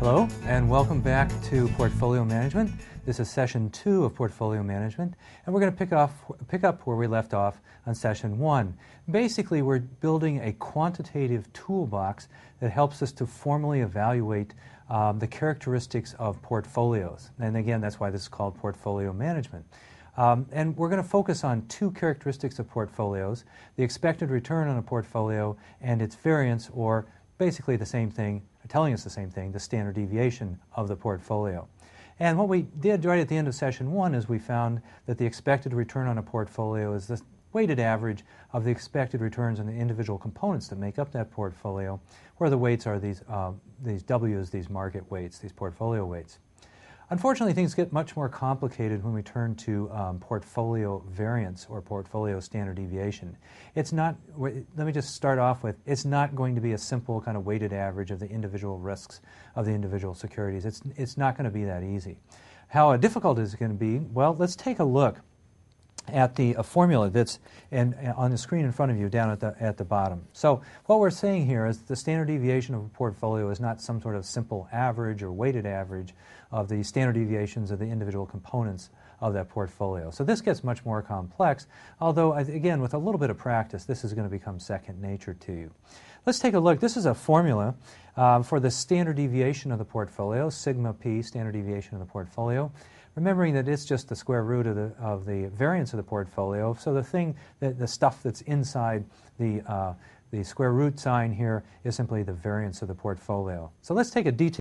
Hello, and welcome back to Portfolio Management. This is session 2 of Portfolio Management, and we're going to pick up where we left off on session 1. Basically, we're building a quantitative toolbox that helps us to formally evaluate the characteristics of portfolios. And again, that's why this is called Portfolio Management. And we're going to focus on two characteristics of portfolios: the expected return on a portfolio and its variance, or basically the same thing, telling us the same thing, the standard deviation of the portfolio. And what we did right at the end of session 1 is we found that the expected return on a portfolio is the weighted average of the expected returns on the individual components that make up that portfolio, where the weights are these W's, these market weights, these portfolio weights. Unfortunately, things get much more complicated when we turn to portfolio variance or portfolio standard deviation. It's not, let me just start off with, it's not going to be a simple kind of weighted average of the individual risks of the individual securities. It's not going to be that easy. How difficult is it going to be? Well, let's take a look at the formula that's on the screen in front of you down at the bottom. So what we're saying here is the standard deviation of a portfolio is not some sort of simple average or weighted average of the standard deviations of the individual components of that portfolio. So this gets much more complex, although again, with a little bit of practice, this is going to become second nature to you. Let's take a look. This is a formula for the standard deviation of the portfolio, sigma p, standard deviation of the portfolio. Remembering that it's just the square root of the variance of the portfolio, so the stuff that's inside the square root sign here is simply the variance of the portfolio. So let's take a detail.